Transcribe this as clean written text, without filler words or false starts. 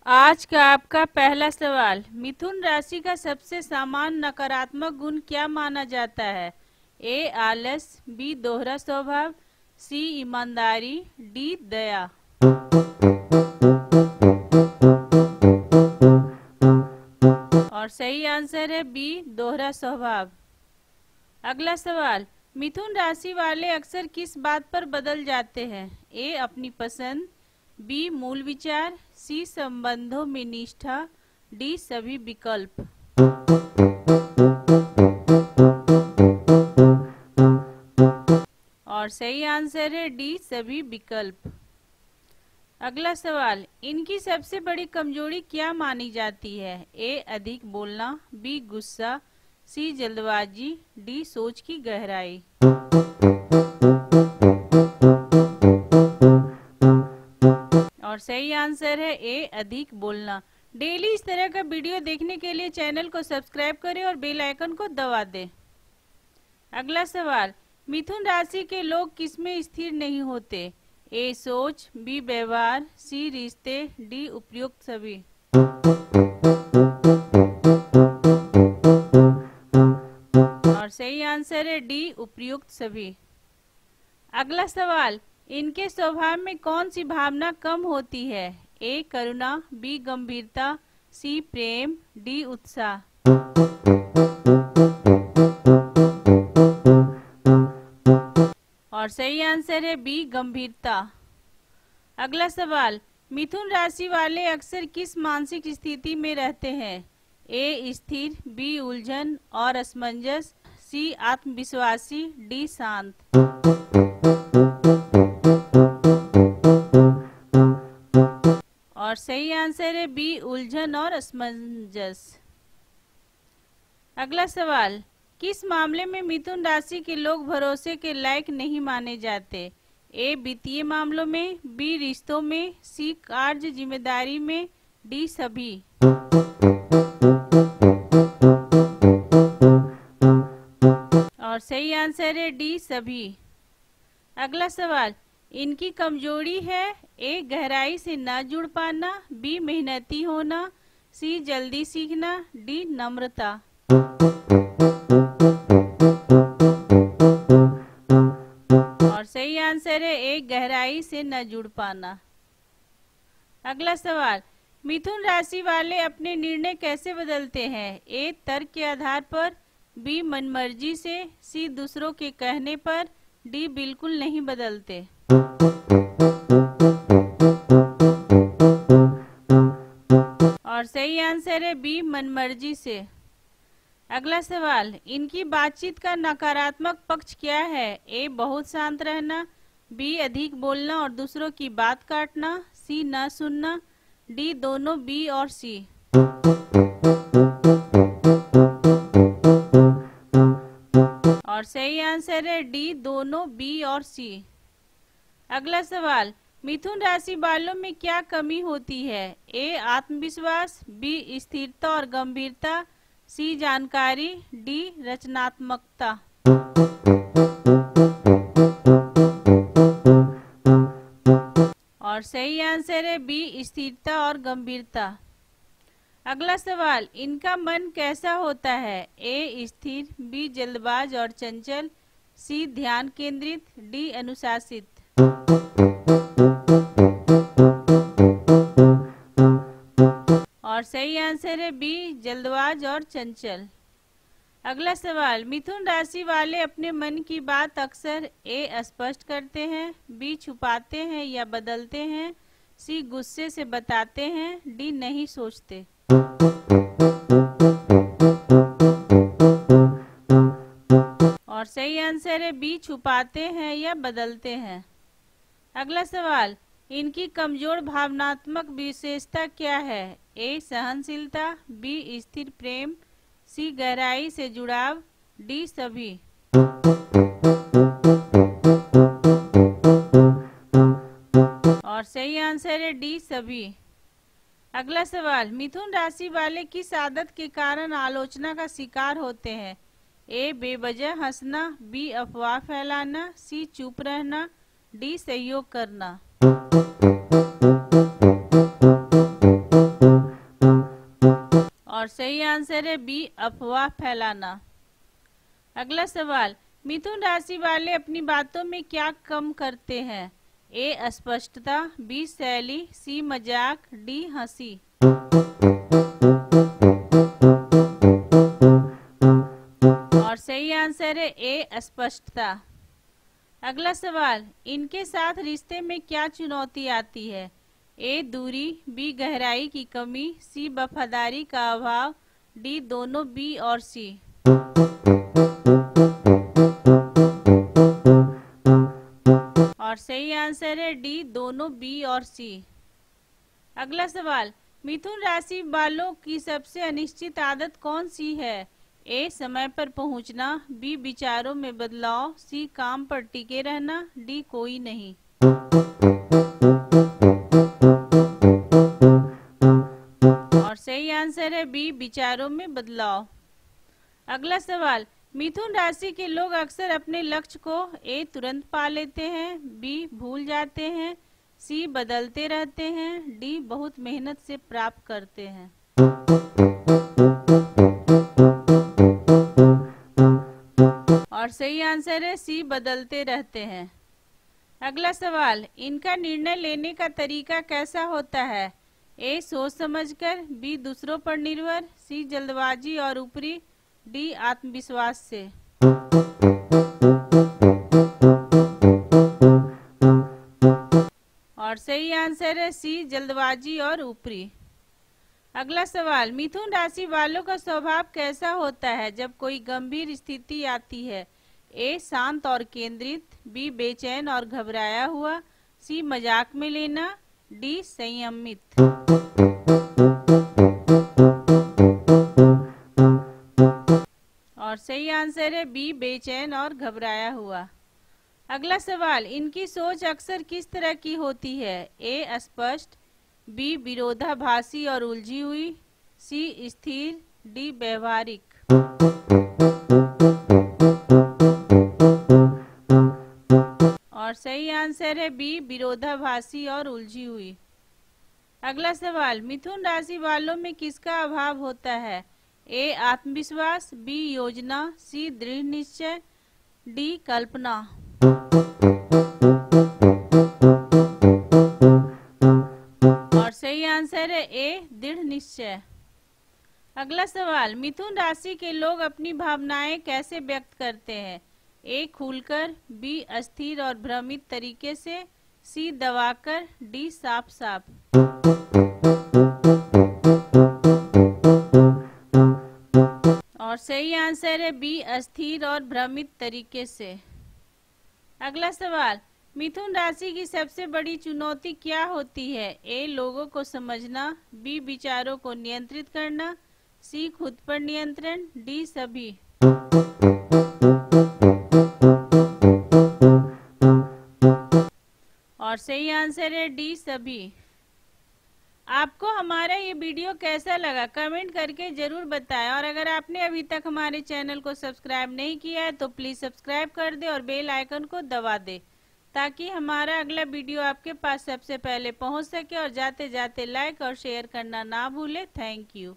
आज का आपका पहला सवाल, मिथुन राशि का सबसे सामान्य नकारात्मक गुण क्या माना जाता है? ए आलस, बी दोहरा स्वभाव, सी ईमानदारी, डी दया। और सही आंसर है बी दोहरा स्वभाव। अगला सवाल, मिथुन राशि वाले अक्सर किस बात पर बदल जाते हैं? ए अपनी पसंद, बी मूल विचार, सी संबंधों में निष्ठा, डी सभी विकल्प। और सही आंसर है डी सभी विकल्प। अगला सवाल, इनकी सबसे बड़ी कमजोरी क्या मानी जाती है? ए अधिक बोलना, बी गुस्सा, सी जल्दबाजी, डी सोच की गहराई। और सही आंसर है ए अधिक बोलना। डेली इस तरह का वीडियो देखने के लिए चैनल को सब्सक्राइब करें और बेल आइकन को दबा दें। अगला सवाल, मिथुन राशि के लोग किसमें स्थिर नहीं होते? ए सोच, बी व्यवहार, सी रिश्ते, डी उपयुक्त सभी। और सही आंसर है डी उपयुक्त सभी। अगला सवाल, इनके स्वभाव में कौन सी भावना कम होती है? ए करुणा, बी गंभीरता, सी प्रेम, डी उत्साह। और सही आंसर है बी गंभीरता। अगला सवाल, मिथुन राशि वाले अक्सर किस मानसिक स्थिति में रहते हैं? ए स्थिर, बी उलझन और असमंजस, सी आत्मविश्वासी, डी शांत। और सही आंसर है बी उलझन और असमंजस। अगला सवाल, किस मामले में मिथुन राशि के लोग भरोसे के लायक नहीं माने जाते? ए वित्तीय मामलों में, बी रिश्तों में, सी कार्य जिम्मेदारी में, डी सभी। और सही आंसर है डी सभी। अगला सवाल, इनकी कमजोरी है? ए गहराई से न जुड़ पाना, बी मेहनती होना, सी जल्दी सीखना, डी नम्रता। और सही आंसर है ए गहराई से न जुड़ पाना। अगला सवाल, मिथुन राशि वाले अपने निर्णय कैसे बदलते हैं? ए तर्क के आधार पर, बी मनमर्जी से, सी दूसरों के कहने पर, डी बिल्कुल नहीं बदलते। और सही आंसर है बी मनमर्जी से। अगला सवाल, इनकी बातचीत का नकारात्मक पक्ष क्या है? ए बहुत शांत रहना, बी अधिक बोलना और दूसरों की बात काटना, सी न सुनना, डी दोनों बी और सी। और सही आंसर है डी दोनों बी और सी। अगला सवाल, मिथुन राशि वालों में क्या कमी होती है? ए आत्मविश्वास, बी स्थिरता और गंभीरता, सी जानकारी, डी रचनात्मकता। और सही आंसर है बी स्थिरता और गंभीरता। अगला सवाल, इनका मन कैसा होता है? ए स्थिर, बी जल्दबाज और चंचल, सी ध्यान केंद्रित, डी अनुशासित। और सही आंसर है बी जल्दबाज और चंचल। अगला सवाल, मिथुन राशि वाले अपने मन की बात अक्सर ए स्पष्ट करते हैं, बी छुपाते हैं या बदलते हैं, सी गुस्से से बताते हैं, डी नहीं सोचते। और सही आंसर है बी छुपाते हैं या बदलते हैं। अगला सवाल, इनकी कमजोर भावनात्मक विशेषता क्या है? ए सहनशीलता, बी स्थिर प्रेम, सी गहराई से जुड़ाव, डी सभी। और सही आंसर है डी सभी। अगला सवाल, मिथुन राशि वाले किस आदत के कारण आलोचना का शिकार होते हैं? ए बेवजह हंसना, बी अफवाह फैलाना, सी चुप रहना, डी सहयोग करना। आंसर है बी, अफवाह फैलाना। अगला सवाल, मिथुन राशि वाले अपनी बातों में क्या कम करते हैं? ए स्पष्टता, बी शैली, सी मजाक, डी हंसी। और सही आंसर है ए स्पष्टता। अगला सवाल, इनके साथ रिश्ते में क्या चुनौती आती है? ए दूरी, बी गहराई की कमी, सी वफादारी का अभाव, डी दोनों बी और सी। और सही आंसर है डी, दोनों बी और सी। अगला सवाल, मिथुन राशि वालों की सबसे अनिश्चित आदत कौन सी है? ए समय पर पहुंचना, बी विचारों में बदलाव, सी काम पर टिके रहना, डी कोई नहीं। और सही आंसर है बी, विचारों में बदलाव। अगला सवाल, मिथुन राशि के लोग अक्सर अपने लक्ष्य को ए तुरंत पा लेते हैं, बी भूल जाते हैं, सी बदलते रहते हैं, डी बहुत मेहनत से प्राप्त करते हैं। और सही आंसर है सी, बदलते रहते हैं। अगला सवाल, इनका निर्णय लेने का तरीका कैसा होता है? ए सोच समझकर, बी दूसरों पर निर्भर, सी जल्दबाजी और ऊपरी, डी आत्मविश्वास से। और सही आंसर है सी, जल्दबाजी और ऊपरी। अगला सवाल, मिथुन राशि वालों का स्वभाव कैसा होता है जब कोई गंभीर स्थिति आती है? ए शांत और केंद्रित, बी बेचैन और घबराया हुआ, सी मजाक में लेना, डी संयमित। और सही आंसर है बी, बेचैन और घबराया हुआ। अगला सवाल, इनकी सोच अक्सर किस तरह की होती है? ए स्पष्ट, बी विरोधाभासी और उलझी हुई, सी स्थिर, डी व्यवहारिक। और सही आंसर है बी, विरोधाभासी और उलझी हुई। अगला सवाल, मिथुन राशि वालों में किसका अभाव होता है? ए आत्मविश्वास, बी योजना, सी दृढ़ निश्चय, डी कल्पना। और सही आंसर है ए, दृढ़ निश्चय। अगला सवाल, मिथुन राशि के लोग अपनी भावनाएं कैसे व्यक्त करते हैं? ए खुलकर, बी अस्थिर और भ्रमित तरीके से, सी दबाकर, डी साफ साफ। और सही आंसर है बी, अस्थिर और भ्रमित तरीके से। अगला सवाल, मिथुन राशि की सबसे बड़ी चुनौती क्या होती है? ए लोगों को समझना, बी विचारों को नियंत्रित करना, सी खुद पर नियंत्रण, डी सभी। और सही आंसर है डी सभी। आपको हमारा ये वीडियो कैसा लगा कमेंट करके जरूर बताएं, और अगर आपने अभी तक हमारे चैनल को सब्सक्राइब नहीं किया है तो प्लीज सब्सक्राइब कर दे और बेल आइकन को दबा दे, ताकि हमारा अगला वीडियो आपके पास सबसे पहले पहुंच सके। और जाते जाते लाइक और शेयर करना ना भूले। Thank you.